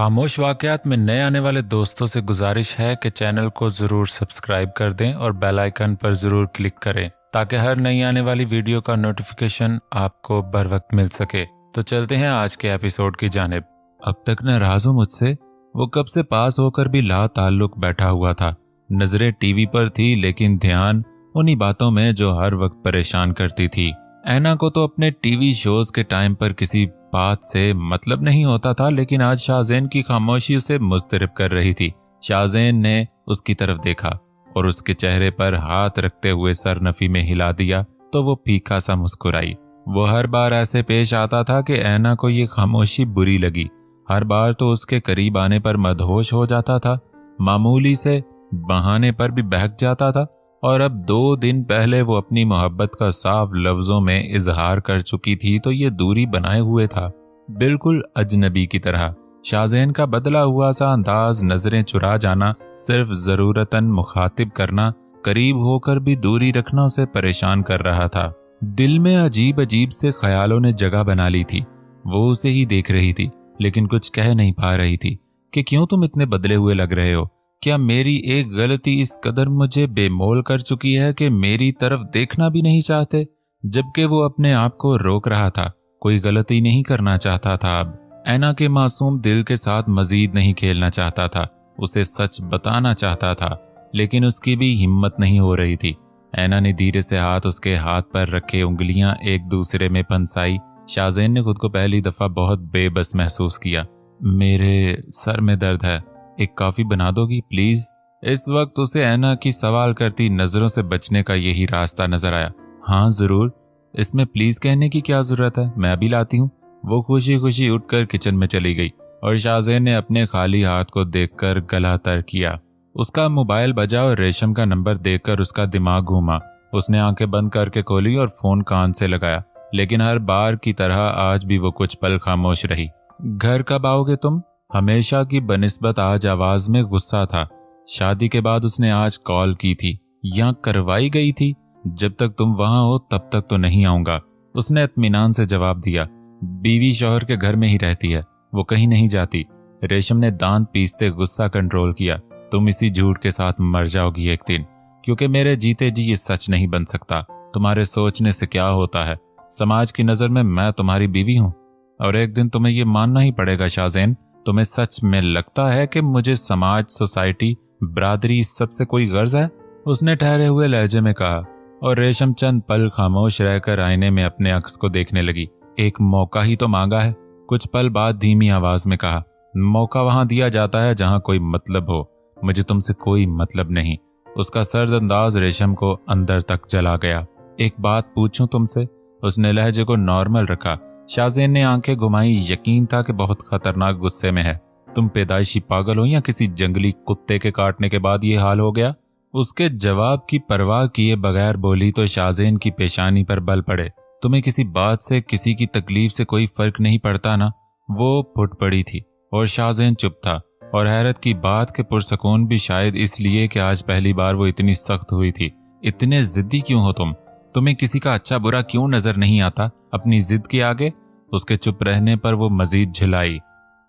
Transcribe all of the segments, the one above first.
खामोश वाकयात में नए आने वाले दोस्तों से गुजारिश है कि चैनल को ज़रूर सब्सक्राइब कर दें और बेल आइकन पर ज़रूर क्लिक करें ताकि हर नई आने वाली वीडियो का नोटिफिकेशन आपको बर वक्त मिल सके। तो चलते हैं आज के एपिसोड की जानिब। अब तक नाराज हो मुझसे? वो कब से पास होकर भी ला ताल्लुक बैठा हुआ था। नजरें टीवी पर थी लेकिन ध्यान उन्हीं बातों में जो हर वक्त परेशान करती थी। ऐना को तो अपने टीवी शोज के टाइम पर किसी बात से मतलब नहीं होता था, लेकिन आज शाहज़ैन की खामोशी उसे मुस्तरब कर रही थी। शाहज़ैन ने उसकी तरफ देखा और उसके चेहरे पर हाथ रखते हुए सर नफी में हिला दिया तो वो फीका सा मुस्कुराई। वो हर बार ऐसे पेश आता था कि ऐना को ये खामोशी बुरी लगी। हर बार तो उसके करीब आने पर मदहोश हो जाता था, मामूली से बहाने पर भी बहक जाता था। और अब 2 दिन पहले वो अपनी मोहब्बत का साफ लफ्जों में इजहार कर चुकी थी तो ये दूरी बनाए हुए था, बिल्कुल अजनबी की तरह। शाहज़ैन का बदला हुआ सा अंदाज, नजरें चुरा जाना, सिर्फ जरूरतन मुखातिब करना, करीब होकर भी दूरी रखना उसे परेशान कर रहा था। दिल में अजीब अजीब से ख्यालों ने जगह बना ली थी। वो उसे ही देख रही थी लेकिन कुछ कह नहीं पा रही थी कि क्यों तुम इतने बदले हुए लग रहे हो। क्या मेरी एक गलती इस कदर मुझे बेमोल कर चुकी है कि मेरी तरफ देखना भी नहीं चाहते? जबकि वो अपने आप को रोक रहा था, कोई गलती नहीं करना चाहता था। अब ऐना के मासूम दिल के साथ मजीद नहीं खेलना चाहता था, उसे सच बताना चाहता था, लेकिन उसकी भी हिम्मत नहीं हो रही थी। ऐना ने धीरे से हाथ उसके हाथ पर रखे, उंगलियां एक दूसरे में फंसाई। शाहज़ैन ने खुद को पहली दफा बहुत बेबस महसूस किया। मेरे सर में दर्द है, एक कॉफी बना दोगी प्लीज? इस वक्त उसे ऐना की सवाल करती नजरों से बचने का यही रास्ता नजर आया। हाँ जरूर, इसमें प्लीज कहने की क्या जरूरत है, मैं अभी लाती हूँ। वो खुशी खुशी उठकर किचन में चली गई और शाहज़ैन ने अपने खाली हाथ को देखकर गला तर किया। उसका मोबाइल बजा और रेशम का नंबर देखकर उसका दिमाग घूमा। उसने आंखें बंद करके खोली और फोन कान से लगाया, लेकिन हर बार की तरह आज भी वो कुछ पल खामोश रही। घर कब आओगे तुम? हमेशा की बनिस्बत आज आवाज में गुस्सा था। शादी के बाद उसने आज कॉल की थी या करवाई गई थी? जब तक तुम वहां हो तब तक तो नहीं आऊंगा, उसने इत्मीनान से जवाब दिया। बीवी शौहर के घर में ही रहती है, वो कहीं नहीं जाती। रेशम ने दांत पीसते गुस्सा कंट्रोल किया। तुम इसी झूठ के साथ मर जाओगी एक दिन, क्योंकि मेरे जीते जी ये सच नहीं बन सकता। तुम्हारे सोचने से क्या होता है? समाज की नजर में मैं तुम्हारी बीवी हूं और एक दिन तुम्हें ये मानना ही पड़ेगा। शाहज़ैन, तुम्हें सच में लगता है कि मुझे समाज, सोसाइटी, बरादरी, इस सब से कोई गर्ज है? उसने ठहरे हुए लहजे में कहा और रेशम चंद पल खामोश रहकर आईने में अपने अक्स को देखने लगी। एक मौका ही तो मांगा है, कुछ पल बाद धीमी आवाज में कहा। मौका वहां दिया जाता है जहां कोई मतलब हो, मुझे तुमसे कोई मतलब नहीं। उसका सर्द अंदाज रेशम को अंदर तक जला गया। एक बात पूछूं तुमसे? उसने लहजे को नॉर्मल रखा। शाहज़ैन ने आंखें घुमाई, यकीन था कि बहुत खतरनाक गुस्से में है। तुम पैदाइशी पागल हो या किसी जंगली कुत्ते के काटने के बाद ये हाल हो गया? उसके जवाब की परवाह किए बगैर बोली तो शाहज़ैन की पेशानी पर बल पड़े। तुम्हें किसी बात से, किसी की तकलीफ से कोई फर्क नहीं पड़ता ना? वो फुट पड़ी थी और शाहज़ैन चुप था। और हैरत की बात के पुरसकून भी शायद इसलिए कि आज पहली बार वो इतनी सख्त हुई थी। इतने जिद्दी क्यों हो तुम? तुम्हें किसी का अच्छा बुरा क्यों नजर नहीं आता अपनी जिद के आगे? उसके चुप रहने पर वो मजीद झिलाई।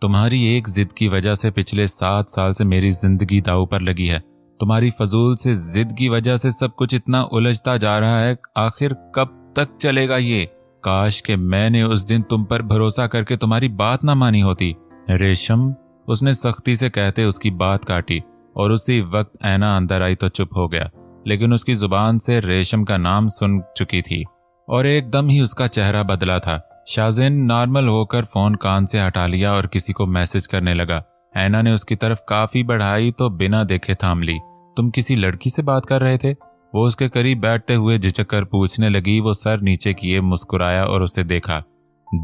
तुम्हारी एक जिद की वजह से पिछले 7 साल से मेरी जिंदगी दांव पर लगी है। तुम्हारी फजूल से जिद की वजह से सब कुछ इतना उलझता जा रहा है। आखिर कब तक चलेगा ये? काश कि मैंने उस दिन तुम पर भरोसा करके तुम्हारी बात ना मानी होती। रेशम, उसने सख्ती से कहते उसकी बात काटी और उसी वक्त ऐना अंदर आई तो चुप हो गया। लेकिन उसकी जुबान से रेशम का नाम सुन चुकी थी और एकदम ही उसका चेहरा बदला था। शाहज़ैन नॉर्मल होकर फोन कान से हटा लिया और किसी को मैसेज करने लगा। ऐना ने उसकी तरफ काफी बढ़ाई तो बिना देखे थाम ली। तुम किसी लड़की से बात कर रहे थे? वो उसके करीब बैठते हुए झिझक कर पूछने लगी। वो सर नीचे किए मुस्कुराया और उसे देखा।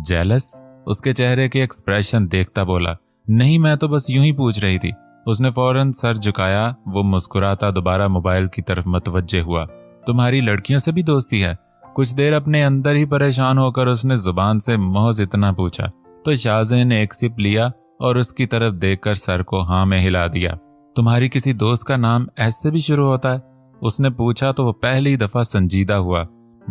जेलस? उसके चेहरे के एक्सप्रेशन देखता बोला। नहीं, मैं तो बस यूं ही पूछ रही थी। उसने फौरन सर झुकाया। वो मुस्कुराता दोबारा मोबाइल की तरफ मुतवज्जे हुआ। तुम्हारी लड़कियों से भी दोस्ती है? कुछ देर अपने अंदर ही परेशान होकर उसने जुबान से महज इतना पूछा तो शाहज़ैन ने एक सिप लिया और उसकी तरफ देखकर सर को हाँ में हिला दिया। तुम्हारी किसी दोस्त का नाम ऐसे भी शुरू होता है? उसने पूछा तो वो पहली दफा संजीदा हुआ।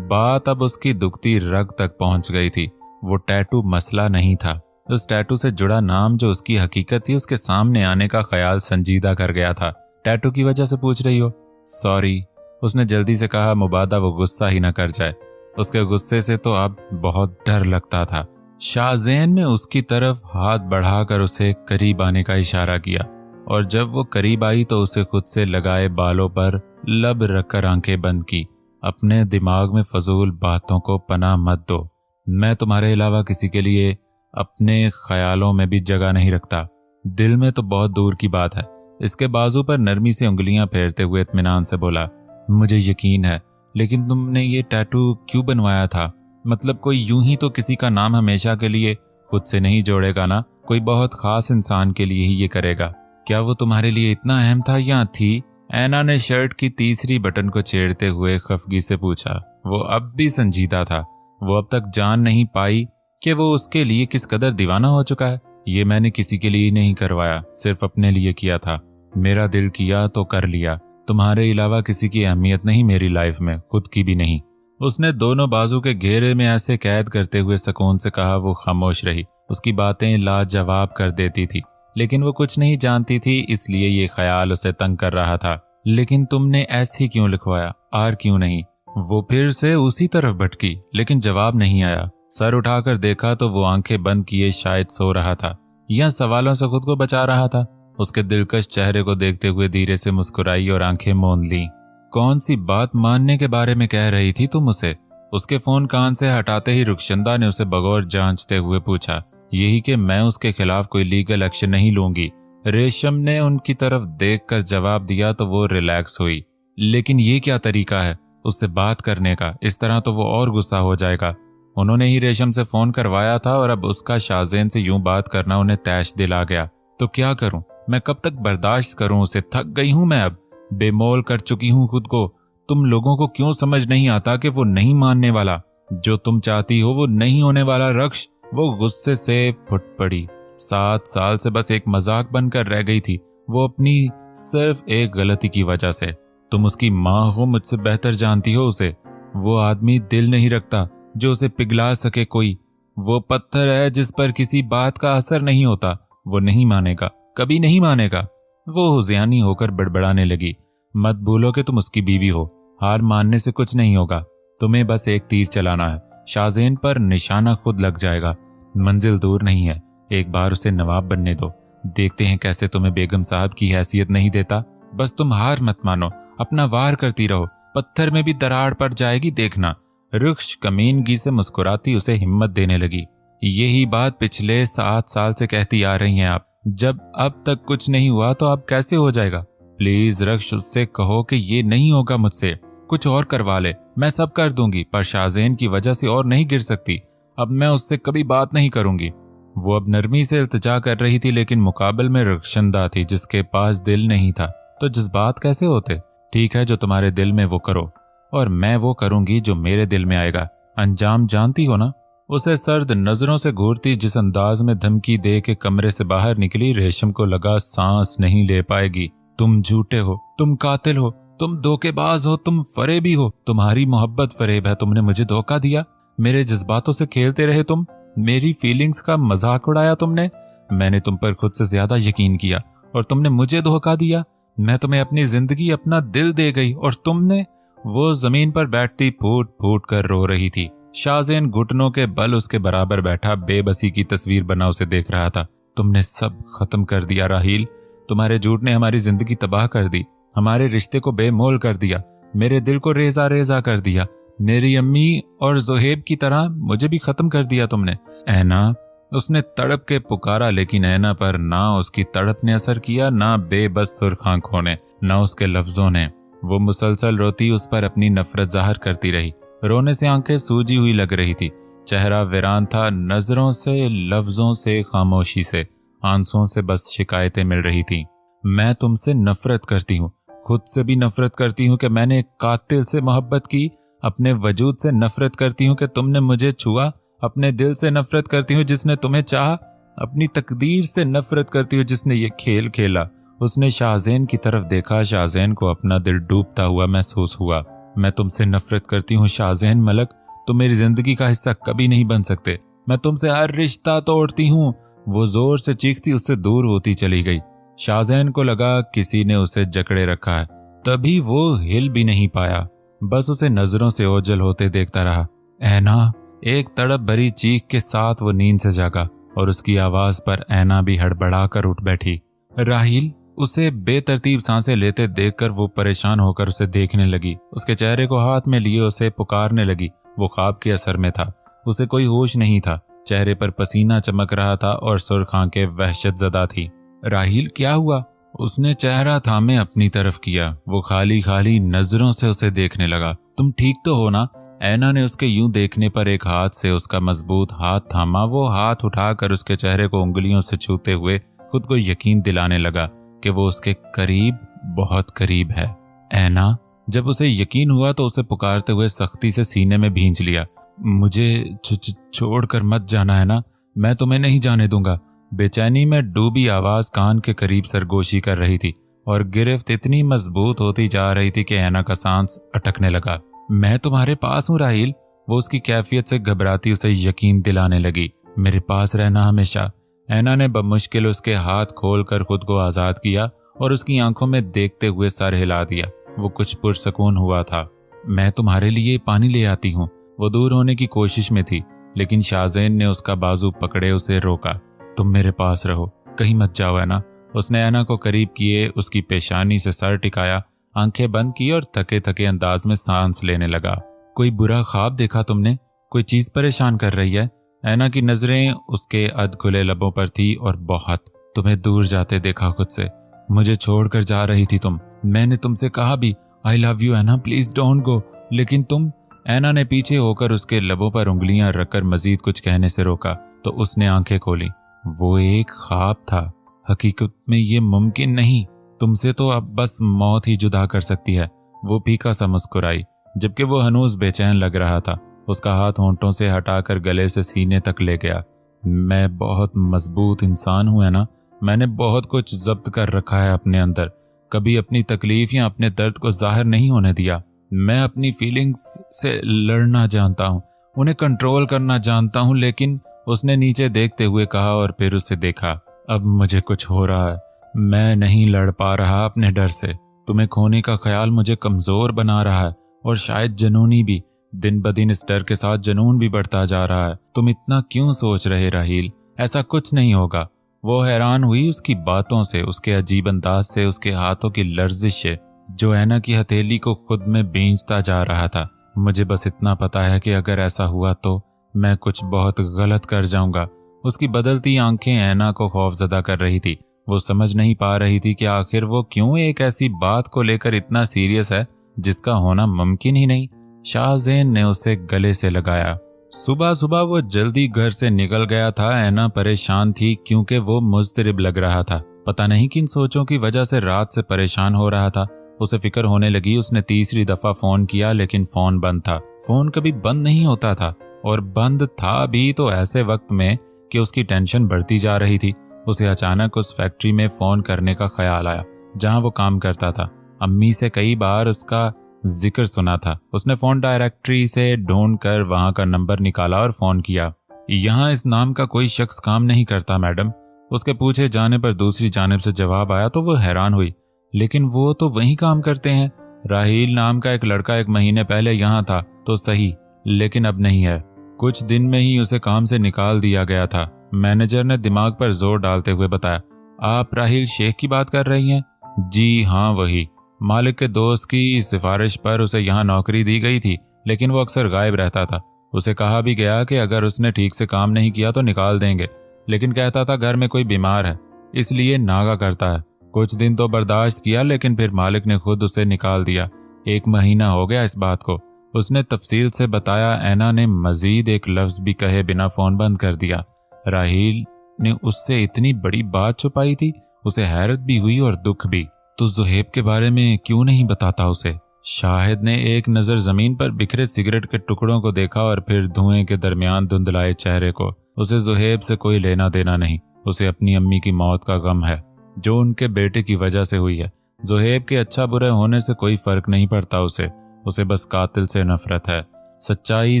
बात अब उसकी दुखती रग तक पहुंच गई थी। वो टैटू मसला नहीं था, उस टैटू से जुड़ा नाम जो उसकी हकीकत थी उसके सामने आने का ख्याल संजीदा कर गया था। टैटू की वजह से पूछ रही हो? सॉरी, उसने जल्दी से कहा, मुबादा वो गुस्सा ही न कर जाए। उसके गुस्से से तो अब बहुत डर लगता था। शाहज़ैन ने उसकी तरफ हाथ बढ़ाकर उसे करीब आने का इशारा किया और जब वो करीब आई तो उसे खुद से लगाए बालों पर लब रखकर आंखें बंद की। अपने दिमाग में फजूल बातों को पनाह मत दो। मैं तुम्हारे अलावा किसी के लिए अपने ख्यालों में भी जगह नहीं रखता। दिल में तो बहुत दूर की बात है। इसके बाजू पर नरमी से उंगलियां फेरते हुए इत्मीनान से बोला, मुझे यकीन है, लेकिन तुमने ये टैटू क्यों बनवाया था? मतलब कोई यूं ही तो किसी का नाम हमेशा के लिए खुद से नहीं जोड़ेगा ना, कोई बहुत खास इंसान के लिए ही ये करेगा। क्या वो तुम्हारे लिए इतना अहम था या थी? ऐना ने शर्ट की तीसरी बटन को छेड़ते हुए खफगी से पूछा। वो अब भी संजीदा था। वो अब तक जान नहीं पाई कि वो उसके लिए किस कदर दीवाना हो चुका है। ये मैंने किसी के लिए नहीं करवाया, सिर्फ अपने लिए किया था। मेरा दिल किया तो कर लिया। तुम्हारे अलावा किसी की अहमियत नहीं मेरी लाइफ में, खुद की भी नहीं। उसने दोनों बाजू के घेरे में ऐसे कैद करते हुए सुकून से कहा। वो खामोश रही। उसकी बातें लाजवाब कर देती थी, लेकिन वो कुछ नहीं जानती थी, इसलिए ये ख्याल उसे तंग कर रहा था। लेकिन तुमने ऐसे क्यों लिखवाया? आर क्यों नहीं? वो फिर से उसी तरफ भटकी, लेकिन जवाब नहीं आया। सर उठाकर देखा तो वो आंखें बंद किए शायद सो रहा था या सवालों से खुद को बचा रहा था। उसके दिलकश चेहरे को देखते हुए धीरे से मुस्कुराई और आंखें मूंद ली। कौन सी बात मानने के बारे में कह रही थी तुम उसे? उसके फोन कान से हटाते ही रुखशंदा ने उसे बगौर जांचते हुए पूछा। यही कि मैं उसके खिलाफ कोई लीगल एक्शन नहीं लूंगी। रेशम ने उनकी तरफ देखकर जवाब दिया तो वो रिलैक्स हुई। लेकिन ये क्या तरीका है उससे बात करने का? इस तरह तो वो और गुस्सा हो जाएगा। उन्होंने ही रेशम से फोन करवाया था और अब उसका शाहज़ैन से यूं बात करना उन्हें तैश दिल आ गया। तो क्या करूं? मैं कब तक बर्दाश्त करूं उसे? थक गई हूं मैं अब। बेमोल कर चुकी हूं खुद को। तुम लोगों को क्यों समझ नहीं आता कि वो नहीं मानने वाला? जो तुम चाहती हो वो नहीं होने वाला। रक्ष, वो गुस्से से फुट पड़ी। 7 साल से बस एक मजाक बनकर रह गई थी, वो अपनी सिर्फ एक गलती की वजह से। तुम उसकी माँ हो, मुझसे बेहतर जानती हो उसे। वो आदमी दिल नहीं रखता जो उसे पिघला सके कोई। वो पत्थर है जिस पर किसी बात का असर नहीं होता। वो नहीं मानेगा, कभी नहीं मानेगा। वो हुज़ियानी होकर बड़बड़ाने लगी। मत भूलो कि तुम उसकी बीवी हो। हार मानने से कुछ नहीं होगा। तुम्हें बस एक तीर चलाना है, शाहज़ैन पर निशाना खुद लग जाएगा। मंजिल दूर नहीं है। एक बार उसे नवाब बनने दो, देखते हैं कैसे तुम्हें बेगम साहब की हैसियत नहीं देता। बस तुम हार मत मानो, अपना वार करती रहो। पत्थर में भी दरार पड़ जाएगी, देखना। रुक्ष कमीनगी से मुस्कुराती उसे हिम्मत देने लगी। यही बात पिछले 7 साल से कहती आ रही हैं आप। जब अब तक कुछ नहीं हुआ तो अब कैसे हो जाएगा? प्लीज रक्ष, उससे कहो कि ये नहीं होगा मुझसे। कुछ और करवा ले, मैं सब कर दूंगी, पर शाहज़ैन की वजह से और नहीं गिर सकती। अब मैं उससे कभी बात नहीं करूंगी। वो अब नरमी से इल्तिजा कर रही थी, लेकिन मुकाबल में रुखशंदा थी जिसके पास दिल नहीं था। तो जज्बात कैसे होते? ठीक है, जो तुम्हारे दिल में वो करो, और मैं वो करूंगी जो मेरे दिल में आएगा। अंजाम जानती हो ना? उसे सर्द नजरों से घूरती जिस अंदाज में धमकी दे के कमरे से बाहर निकली, रेशम को लगा सांस नहीं ले पाएगी। तुम झूठे हो, तुम कातिल हो, तुम धोखेबाज हो, तुम फरेबी हो। तुम्हारी मोहब्बत फरेब है। तुमने मुझे धोखा दिया, मेरे जज्बातों से खेलते रहे तुम, मेरी फीलिंग्स का मजाक उड़ाया तुमने। मैंने तुम पर खुद से ज्यादा यकीन किया और तुमने मुझे धोखा दिया। मैं तुम्हें अपनी जिंदगी, अपना दिल दे गई और तुमने। वो जमीन पर बैठती फूट फूट कर रो रही थी। शाहज़ैन घुटनों के बल उसके बराबर बैठा बेबसी की तस्वीर बना उसे देख रहा था। तुमने सब खत्म कर दिया राहील। तुम्हारे झूठ ने हमारी जिंदगी तबाह कर दी, हमारे रिश्ते को बेमोल कर दिया, मेरे दिल को रेजा रेजा कर दिया। मेरी अम्मी और जोहेब की तरह मुझे भी खत्म कर दिया तुमने। ऐना, उसने तड़प के पुकारा, लेकिन ऐना पर ना उसकी तड़प ने असर किया, ना बेबस सुर्ख आंखों ने, ना उसके लफ्जों ने। वो मुसलसल रोती उस पर अपनी नफरत जाहिर करती रही। रोने से आंखें सूजी हुई लग रही थी, चेहरा वीरान था। नजरों से, लफ्जों से, खामोशी से, आंसुओं से बस शिकायतें मिल रही थी। मैं तुमसे नफरत करती हूँ, खुद से भी नफरत करती हूँ कि मैंने एक कातिल से मोहब्बत की। अपने वजूद से नफरत करती हूँ कि तुमने मुझे छुआ। अपने दिल से नफरत करती हूँ जिसने तुम्हें चाहा। अपनी तकदीर से नफरत करती हूँ जिसने ये खेल खेला। उसने शाहज़ैन की तरफ देखा। शाहज़ैन को अपना दिल डूबता हुआ महसूस हुआ। मैं तुमसे नफरत करती हूँ शाहज़ैन मलक। तुम मेरी जिंदगी का हिस्सा कभी नहीं बन सकते। मैं तुमसे हर रिश्ता तोड़ती हूँ। वो जोर से चीखती उससे दूर होती चली गई। शाहजैन को लगा किसी ने उसे जकड़े रखा है, तभी वो हिल भी नहीं पाया, बस उसे नजरों से ओझल होते देखता रहा। ऐना, एक तड़प भरी चीख के साथ वो नींद से जागा और उसकी आवाज पर ऐना भी हड़बड़ाकर उठ बैठी। राहिल उसे बेतरतीब सांसें लेते देखकर वो परेशान होकर उसे देखने लगी। उसके चेहरे को हाथ में लिए उसे पुकारने लगी। वो ख्वाब के असर में था, उसे कोई होश नहीं था। चेहरे पर पसीना चमक रहा था और सुर्ख आंखें वहशतज़दा थी। राहिल, क्या हुआ? उसने चेहरा थामे अपनी तरफ किया। वो खाली खाली नजरों से उसे देखने लगा। तुम ठीक तो हो ना? ऐना ने उसके यूं देखने पर एक हाथ से उसका मजबूत हाथ थामा। वो हाथ उठाकर उसके चेहरे को उंगलियों से छूते हुए खुद को यकीन दिलाने लगा कि वो उसके करीब, बहुत करीब है। ऐना, जब उसे यकीन हुआ तो उसे पुकारते हुए सख्ती से सीने में भींच लिया। मुझे छोड़कर मत जाना है ना, मैं तुम्हें नहीं जाने दूंगा। बेचैनी में डूबी आवाज कान के करीब सरगोशी कर रही थी और गिरफ्त इतनी मजबूत होती जा रही थी कि ऐना का सांस अटकने लगा। मैं तुम्हारे पास हूँ राहिल, वो उसकी कैफियत से घबराती उसे यकीन दिलाने लगी। मेरे पास रहना हमेशा। ऐना ने बमुश्किल उसके हाथ खोलकर खुद को आजाद किया और उसकी आंखों में देखते हुए सर हिला दिया। वो कुछ पुरसकून हुआ था। मैं तुम्हारे लिए पानी ले आती हूँ। वो दूर होने की कोशिश में थी, लेकिन शाहजैन ने उसका बाजू पकड़े उसे रोका। तुम मेरे पास रहो, कहीं मत जाओ ऐना। उसने ऐना को करीब किए, उसकी पेशानी से सर टिकाया, आंखें बंद की और थके थके अंदाज में सांस लेने लगा। कोई बुरा ख्वाब देखा तुमने? कोई चीज परेशान कर रही है? ऐना की नजरें उसके अधखुले लबों पर थी। और बहुत। तुम्हें दूर जाते देखा खुद से, मुझे छोड़कर जा रही थी तुम। मैंने तुमसे कहा भी, I love you Anna, please don't go, लेकिन तुम। ऐना ने पीछे होकर उसके लबों पर उंगलियां रखकर मजीद कुछ कहने से रोका तो उसने आंखें खोली। वो एक ख्वाब था, हकीकत में ये मुमकिन नहीं। तुमसे तो अब बस मौत ही जुदा कर सकती है। वो फीका सा मुस्कुराई, जबकि वो हनूज बेचैन लग रहा था। उसका हाथ होंठों से हटाकर गले से सीने तक ले गया। मैं बहुत मजबूत इंसान हूं है ना, मैंने बहुत कुछ जब्त कर रखा है अपने अंदर। कभी अपनी तकलीफ या अपने दर्द को जाहिर नहीं होने दिया। मैं अपनी फीलिंग्स से लड़ना जानता हूँ, उन्हें कंट्रोल करना जानता हूँ। लेकिन उसने नीचे देखते हुए कहा और फिर उसे देखा। अब मुझे कुछ हो रहा है, मैं नहीं लड़ पा रहा अपने डर से। तुम्हें खोने का ख्याल मुझे कमजोर बना रहा है और शायद जुनूनी भी। दिन ब दिन इस डर के साथ जुनून भी बढ़ता जा रहा है। तुम इतना क्यों सोच रहे राहिल? ऐसा कुछ नहीं होगा। वो हैरान हुई उसकी बातों से, उसके अजीब अंदाज से, उसके हाथों की लर्जिश से जो ऐना की हथेली को खुद में बेंचता जा रहा था। मुझे बस इतना पता है कि अगर ऐसा हुआ तो मैं कुछ बहुत गलत कर जाऊंगा। उसकी बदलती आंखें ऐना को खौफजदा कर रही थी। वो समझ नहीं पा रही थी कि आखिर वो क्यों एक ऐसी बात को लेकर इतना सीरियस है जिसका होना मुमकिन ही नहीं। शाहजैन ने उसे गले से लगाया। सुबह सुबह वो जल्दी घर से निकल गया था। ऐना परेशान थी क्योंकि वो मुज़तरिब लग रहा था। पता नहीं किन सोचों की वजह से रात से परेशान हो रहा था। उसे फिक्र होने लगी। उसने तीसरी दफा फोन किया लेकिन फोन बंद था। फोन कभी बंद नहीं होता था, और बंद था भी तो ऐसे वक्त में कि उसकी टेंशन बढ़ती जा रही थी। उसे अचानक उस फैक्ट्री में फोन करने का ख्याल आया जहां वो काम करता था। अम्मी से कई बार उसका जिक्र सुना था। उसने फोन डायरेक्टरी से ढूंढकर वहां का नंबर निकाला और फोन किया। यहाँ इस नाम का कोई शख्स काम नहीं करता मैडम। उसके पूछे जाने पर दूसरी जानिब से जवाब आया तो वो हैरान हुई। लेकिन वो तो वहीं काम करते हैं। राहिल नाम का एक लड़का 1 महीने पहले यहाँ था तो सही, लेकिन अब नहीं है। कुछ दिन में ही उसे काम से निकाल दिया गया था। मैनेजर ने दिमाग पर जोर डालते हुए बताया। आप राहिल शेख की बात कर रही हैं? जी हाँ, वही। मालिक के दोस्त की सिफारिश पर उसे यहाँ नौकरी दी गई थी, लेकिन वो अक्सर गायब रहता था। उसे कहा भी गया कि अगर उसने ठीक से काम नहीं किया तो निकाल देंगे, लेकिन कहता था घर में कोई बीमार है इसलिए नागा करता है। कुछ दिन तो बर्दाश्त किया, लेकिन फिर मालिक ने खुद उसे निकाल दिया। 1 महीना हो गया इस बात को। उसने तफसील से बताया। ऐना ने मजीद एक लफ्ज भी कहे बिना फोन बंद कर दिया। राहिल ने उससे इतनी बड़ी बात छुपाई थी। उसे हैरत भी हुई और दुख भी। तो जुहेब के बारे में क्यों नहीं बताता उसे? शाहिद ने एक नजर जमीन पर बिखरे सिगरेट के टुकड़ों को देखा और फिर धुएं के दरमियान धुंधलाए चेहरे को। उसे जुहेब से कोई लेना देना नहीं। उसे अपनी अम्मी की मौत का गम है जो उनके बेटे की वजह से हुई है। जुहेब के अच्छा बुरे होने से कोई फर्क नहीं पड़ता उसे बस कातिल से नफरत है। सच्चाई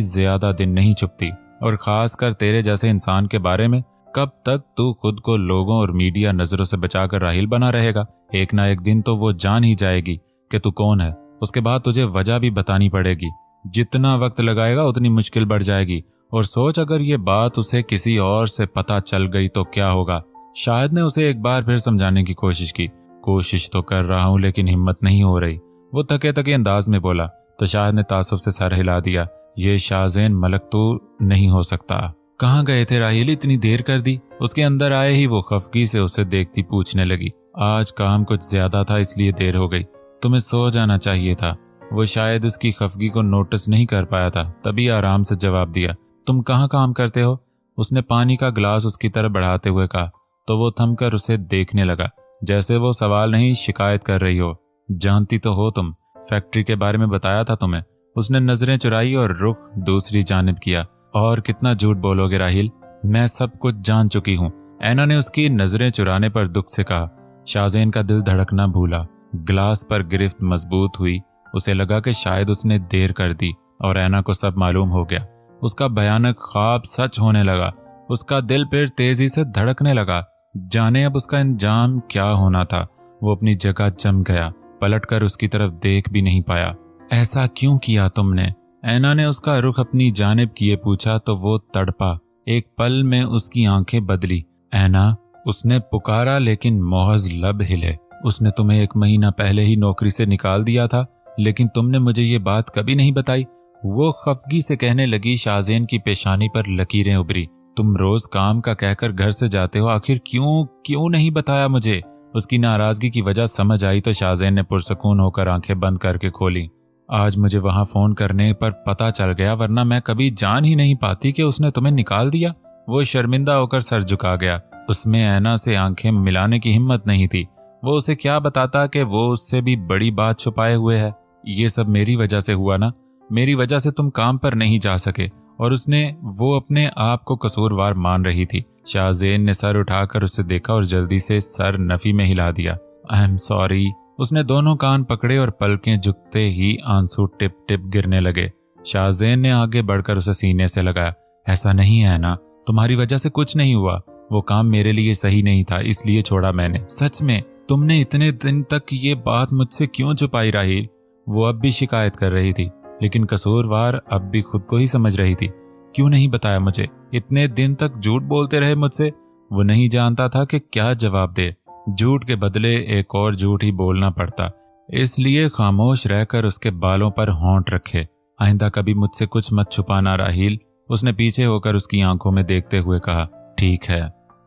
ज्यादा दिन नहीं छुपती। और खासकर तेरे जैसे इंसान के बारे में। कब तक तू खुद को लोगों और मीडिया नजरों से बचाकर राहिल बना रहेगा? एक ना एक दिन तो वो जान ही जाएगी कि तू कौन है। उसके बाद तुझे वजह भी बतानी पड़ेगी। जितना वक्त लगाएगा उतनी मुश्किल बढ़ जाएगी। और सोच, अगर ये बात उसे किसी और से पता चल गई तो क्या होगा। शाहिद ने उसे एक बार फिर समझाने की कोशिश की। कोशिश तो कर रहा हूं लेकिन हिम्मत नहीं हो रही, वो थके थके अंदाज में बोला। तो शाहिद ने तासुफ से सर हिला दिया। ये शाहजेन मलक तो नहीं हो सकता। कहाँ गए थे राहिल, इतनी देर कर दी? उसके अंदर आए ही वो खफगी से उसे देखती पूछने लगी। आज काम कुछ ज्यादा था इसलिए देर हो गई। तुम्हें सो जाना चाहिए था। वो शायद उसकी खफगी को नोटिस नहीं कर पाया था, तभी आराम से जवाब दिया। तुम कहाँ काम करते हो? उसने पानी का गिलास उसकी तरफ बढ़ाते हुए कहा। तो वो थमकर उसे देखने लगा, जैसे वो सवाल नहीं शिकायत कर रही हो। जानती तो हो तुम, फैक्ट्री के बारे में बताया था तुम्हें। उसने नजरें चुराई और रुख दूसरी जानिब किया। और कितना झूठ बोलोगे राहिल, मैं सब कुछ जान चुकी हूँ। ऐना ने उसकी नजरें चुराने पर दुख से कहा। शाहजेन का दिल धड़कना भूला। गिलास पर गिरफ्त मजबूत हुई। उसे लगा कि शायद उसने देर कर दी और ऐना को सब मालूम हो गया। उसका भयानक ख्वाब सच होने लगा। उसका दिल फिर तेजी से धड़कने लगा। जाने अब उसका अंजाम क्या होना था। वो अपनी जगह जम गया, पलटकर उसकी तरफ देख भी नहीं पाया। ऐसा क्यों किया तुमने? ऐना ने उसका रुख अपनी जानिब किए पूछा तो वो तड़पा। एक पल में उसकी आंखें बदली। ऐना, उसने पुकारा लेकिन मोहज लब हिले। उसने तुम्हें 1 महीना पहले ही नौकरी से निकाल दिया था, लेकिन तुमने मुझे ये बात कभी नहीं बताई। वो खफगी से कहने लगी। शाहजेन की पेशानी पर लकीरें उभरी। तुम रोज काम का कहकर घर से जाते हो, आखिर क्यों नहीं बताया मुझे? उसकी नाराजगी की वजह समझ आई तो शाहजेन ने पुरसकून होकर आंखें बंद करके खोली। आज मुझे वहां फोन करने पर पता चल गया, वरना मैं कभी जान ही नहीं पाती कि उसने तुम्हें निकाल दिया। वो शर्मिंदा होकर सर झुका गया। उसमें ऐना से आंखें मिलाने की हिम्मत नहीं थी। वो उसे क्या बताता कि वो उससे भी बड़ी बात छुपाए हुए है। ये सब मेरी वजह से हुआ ना, मेरी वजह से तुम काम पर नहीं जा सके। और वो अपने आप को कसूरवार मान रही थी। शाहजेन ने सर उठाकर उसे देखा और जल्दी से सर नफी में हिला दिया। I am sorry. उसने दोनों कान पकड़े और पलकें झुकते ही आंसू टिप टिप गिरने लगे। शाहजेन ने आगे बढ़कर उसे सीने से लगाया। ऐसा नहीं है ना, तुम्हारी वजह से कुछ नहीं हुआ। वो काम मेरे लिए सही नहीं था, इसलिए छोड़ा मैंने। सच में तुमने इतने दिन तक ये बात मुझसे क्यों छुपाई राहिल? वो अब भी शिकायत कर रही थी, लेकिन कसूरवार अब भी खुद को ही समझ रही थी। क्यों नहीं बताया मुझे? इतने दिन तक झूठ बोलते रहे मुझसे। वो नहीं जानता था कि क्या जवाब दे। झूठ के बदले एक और झूठ ही बोलना पड़ता, इसलिए खामोश रहकर उसके बालों पर होंठ रखे। आइंदा कभी मुझसे कुछ मत छुपाना राहिल, उसने पीछे होकर उसकी आंखों में देखते हुए कहा। ठीक है।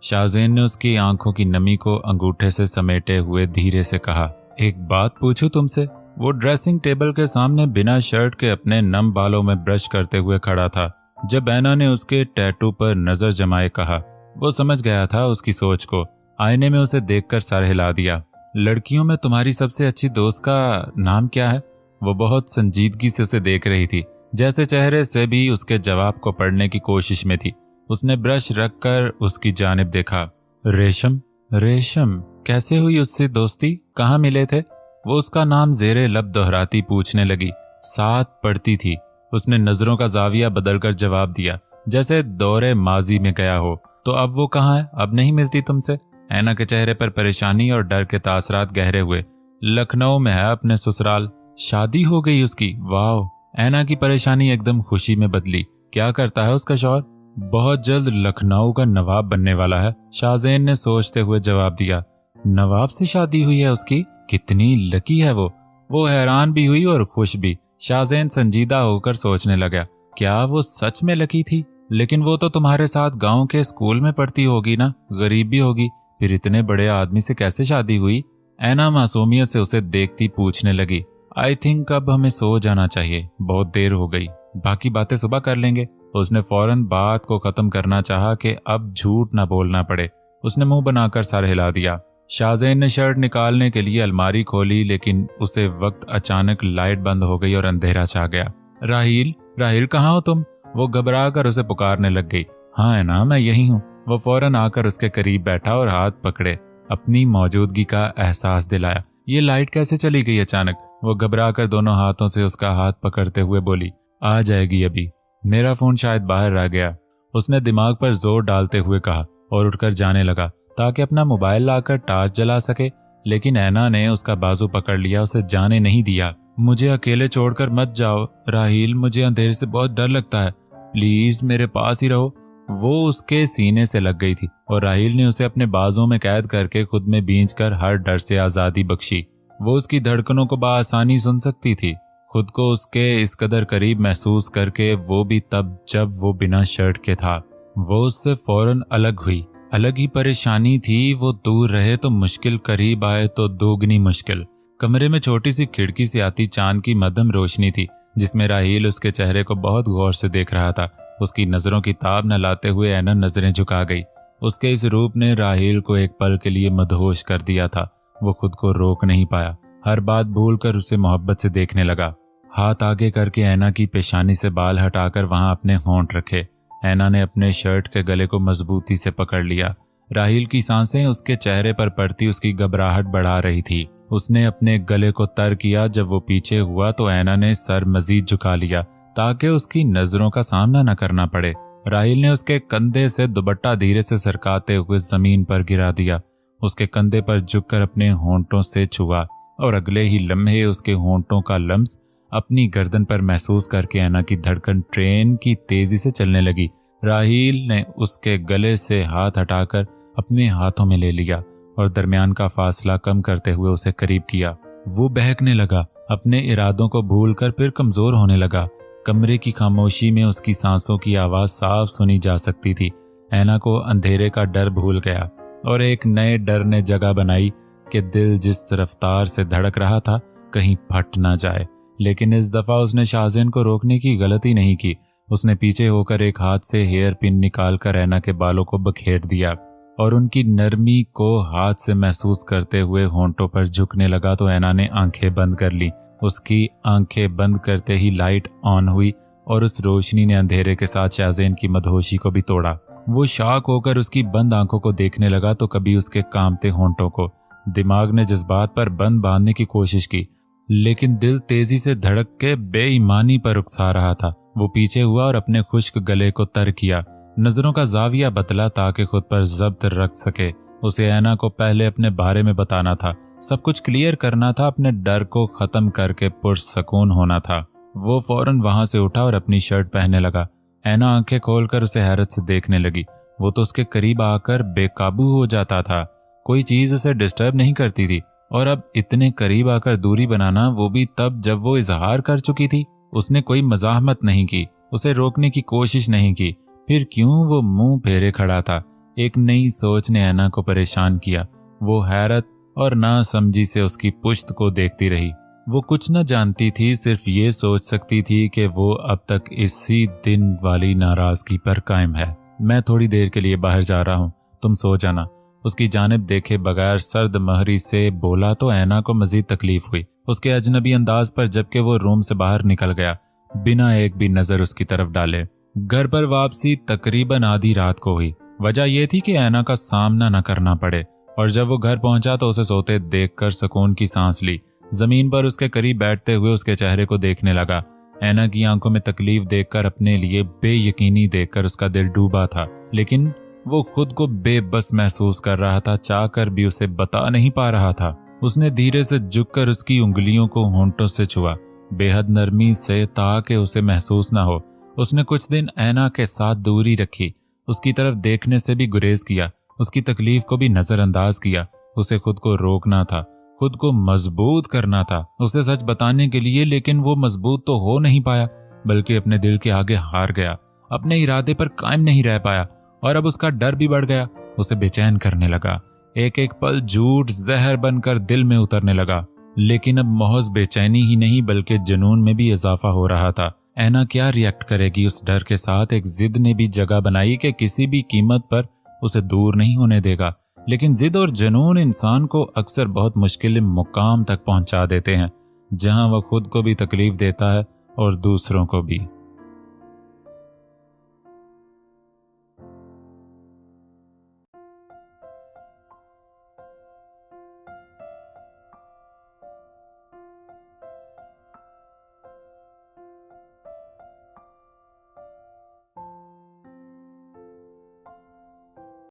शाहजेन ने उसकी आंखों की नमी को अंगूठे से समेटे हुए धीरे से कहा। एक बात पूछूं तुमसे? वो ड्रेसिंग टेबल के सामने बिना शर्ट के अपने नम बालों में ब्रश करते हुए खड़ा था। जब ऐना ने उसके टैटू पर नजर जमाए कहा। वो समझ गया था उसकी सोच को। आईने में उसे देखकर सर हिला दिया। लड़कियों में तुम्हारी सबसे अच्छी दोस्त का नाम क्या है? वो बहुत संजीदगी से उसे देख रही थी, जैसे चेहरे से भी उसके जवाब को पढ़ने की कोशिश में थी। उसने ब्रश रखकर उसकी जानिब देखा। रेशम? रेशम? कैसे हुई उससे दोस्ती? कहाँ मिले थे? वो उसका नाम जेरे लब दोहराती पूछने लगी। साथ पढ़ती थी। उसने नजरों का जाविया बदलकर जवाब दिया, जैसे दौरे माजी में गया हो। तो अब वो कहाँ है? अब नहीं मिलती तुमसे? ऐना के चेहरे पर परेशानी और डर के तासरात गहरे हुए। लखनऊ में है अपने ससुराल। शादी हो गई उसकी? वाह। ऐना की परेशानी एकदम खुशी में बदली। क्या करता है उसका शौहर? बहुत जल्द लखनऊ का नवाब बनने वाला है, शाहजेन ने सोचते हुए जवाब दिया। नवाब से शादी हुई है उसकी? कितनी लकी है वो हैरान भी हुई और खुश भी। शाहजेन संजीदा होकर सोचने लगा, क्या वो सच में लकी थी? लेकिन वो तो तुम्हारे साथ गांव के स्कूल में पढ़ती होगी ना, गरीब भी होगी, फिर इतने बड़े आदमी से कैसे शादी हुई? ऐना मासूमियत से उसे देखती पूछने लगी। आई थिंक अब हमें सो जाना चाहिए, बहुत देर हो गई, बाकी बातें सुबह कर लेंगे। उसने फौरन बात को खत्म करना चाहा कि अब झूठ ना बोलना पड़े। उसने मुंह बनाकर सर हिला दिया। शाहजेन ने शर्ट निकालने के लिए अलमारी खोली, लेकिन उसे वक्त अचानक लाइट बंद हो गई और अंधेरा छा गया। राहिल, राहिल कहाँ हो तुम? वो घबरा कर उसे पुकारने लग गई। हाँ है ना, मैं यही हूँ। वो फौरन आकर उसके करीब बैठा और हाथ पकड़े अपनी मौजूदगी का एहसास दिलाया। ये लाइट कैसे चली गई अचानक? वो घबरा कर दोनों हाथों से उसका हाथ पकड़ते हुए बोली। आ जाएगी अभी। मेरा फोन शायद बाहर रह गया, उसने दिमाग पर जोर डालते हुए कहा और उठकर जाने लगा ताकि अपना मोबाइल लाकर टार्च जला सके, लेकिन ऐना ने उसका बाजू पकड़ लिया, उसे जाने नहीं दिया। मुझे अकेले छोड़कर मत जाओ राहील, मुझे अंधेरे से बहुत डर लगता है, प्लीज मेरे पास ही रहो। वो उसके सीने से लग गई थी और राहील ने उसे अपने बाजों में कैद करके खुद में बींचकर हर डर से आजादी बख्शी। वो उसकी धड़कनों को बआसानी सुन सकती थी, खुद को उसके इस कदर करीब महसूस करके, वो भी तब जब वो बिना शर्ट के था। वो उससे फौरन अलग हुई। अलग ही परेशानी थी, वो दूर रहे तो मुश्किल, करीब आए तो दोगुनी मुश्किल। कमरे में छोटी सी खिड़की से आती चांद की मध्यम रोशनी थी जिसमें राहील उसके चेहरे को बहुत गौर से देख रहा था। उसकी नजरों की ताब न लाते हुए ऐना नजरें झुका गई। उसके इस रूप ने राहील को एक पल के लिए मदहोश कर दिया था। वो खुद को रोक नहीं पाया, हर बात भूलकर उसे मोहब्बत से देखने लगा। हाथ आगे करके ऐना की पेशानी से बाल हटाकर वहां अपने होंठ रखे। ऐना ने अपने शर्ट के गले को मजबूती से पकड़ लिया। राहील की सांसें उसके चेहरे पर पड़ती उसकी घबराहट बढ़ा रही थी। उसने अपने गले को तर किया। जब वो पीछे हुआ तो ऐना ने सर मजीद झुका लिया ताकि उसकी नजरों का सामना न करना पड़े। राहील ने उसके कंधे से दुपट्टा धीरे से सरकाते हुए जमीन पर गिरा दिया। उसके कंधे पर झुककर अपने होंठों से छुआ और अगले ही लम्हे उसके होंठों का लम्स अपनी गर्दन पर महसूस करके ऐना की धड़कन ट्रेन की तेजी से चलने लगी। राहील ने उसके गले से हाथ हटाकर अपने हाथों में ले लिया और दरमियान का फासला कम करते हुए उसे करीब किया। वो बहकने लगा, अपने इरादों को भूलकर फिर कमजोर होने लगा। कमरे की खामोशी में उसकी सांसों की आवाज साफ सुनी जा सकती थी। ऐना को अंधेरे का डर भूल गया और एक नए डर ने जगह बनाई कि दिल जिस रफ्तार से धड़क रहा था कहीं फट ना जाए। लेकिन इस दफा उसने शाहज़ैन को रोकने की गलती नहीं की। उसने पीछे होकर एक हाथ से हेयर पिन निकालकर ऐना के बालों को बखेर दिया और उनकी नरमी को हाथ से महसूस करते हुए होंठों पर झुकने लगा तो ऐना ने आंखें बंद कर ली। उसकी आंखें बंद करते ही लाइट ऑन हुई और उस रोशनी ने अंधेरे के साथ शाहज़ैन की मदहोशी को भी तोड़ा। वो शॉक होकर उसकी बंद आंखों को देखने लगा तो कभी उसके कांपते होंठों को। दिमाग ने जज्बात पर बंद बांधने की कोशिश की, लेकिन दिल तेजी से धड़क के बेईमानी पर उकसा रहा था। वो पीछे हुआ और अपने खुश्क गले को तर किया, नजरों का जाविया बदला ताकि खुद पर जब्त रख सके। उसे ऐना को पहले अपने बारे में बताना था, सब कुछ क्लियर करना था, अपने डर को खत्म करके पुरसकून होना था। वो फौरन वहां से उठा और अपनी शर्ट पहनने लगा। ऐना आंखें खोलकर उसे हैरत से देखने लगी। वो तो उसके करीब आकर बेकाबू हो जाता था, कोई चीज उसे डिस्टर्ब नहीं करती थी, और अब इतने करीब आकर दूरी बनाना, वो भी तब जब वो इजहार कर चुकी थी। उसने कोई मजाहमत नहीं की, उसे रोकने की कोशिश नहीं की, फिर क्यों वो मुंह फेरे खड़ा था। एक नई सोच ने ऐना को परेशान किया। वो हैरत और नासमझी से उसकी पुश्त को देखती रही। वो कुछ न जानती थी, सिर्फ ये सोच सकती थी कि वो अब तक इसी दिन वाली नाराजगी पर कायम है। मैं थोड़ी देर के लिए बाहर जा रहा हूँ, तुम सो जाना। उसकी जानिब देखे बगैर सर्द महरी से बोला तो ऐना को मजीद तकलीफ हुई उसके अजनबी अंदाज पर, जबकि वो रूम से बाहर निकल गया बिना एक भी नजर उसकी तरफ डाले। घर पर वापसी तकरीबन आधी रात को हुई। वजह यह थी कि ऐना का सामना न करना पड़े, और जब वो घर पहुंचा तो उसे सोते देखकर सुकून की सांस ली। जमीन पर उसके करीब बैठते हुए उसके चेहरे को देखने लगा। ऐना की आंखों में तकलीफ देखकर, अपने लिए बेयकीनी देखकर उसका दिल डूबा था, लेकिन वो खुद को बेबस महसूस कर रहा था, चाहकर भी उसे बता नहीं पा रहा था। उसने धीरे से झुककर उसकी उंगलियों को होंठों से छुआ, बेहद नरमी से, ताकि उसे महसूस ना हो। उसने कुछ दिन ऐना के साथ दूरी रखी, उसकी तरफ देखने से भी गुरेज किया, उसकी तकलीफ को भी नजरअंदाज किया। उसे खुद को रोकना था, खुद को मजबूत करना था उसे सच बताने के लिए, लेकिन वो मजबूत तो हो नहीं पाया, बल्कि अपने दिल के आगे हार गया, अपने इरादे पर कायम नहीं रह पाया, और अब उसका डर भी बढ़ गया, उसे बेचैन करने लगा। एक एक पल झूठ जहर बनकर दिल में उतरने लगा। लेकिन अब महज बेचैनी ही नहीं बल्कि जुनून में भी इजाफा हो रहा था। ऐना क्या रिएक्ट करेगी, उस डर के साथ एक जिद ने भी जगह बनाई कि किसी भी कीमत पर उसे दूर नहीं होने देगा। लेकिन जिद और जुनून इंसान को अक्सर बहुत मुश्किल मुकाम तक पहुंचा देते हैं, जहां वह खुद को भी तकलीफ देता है और दूसरों को भी।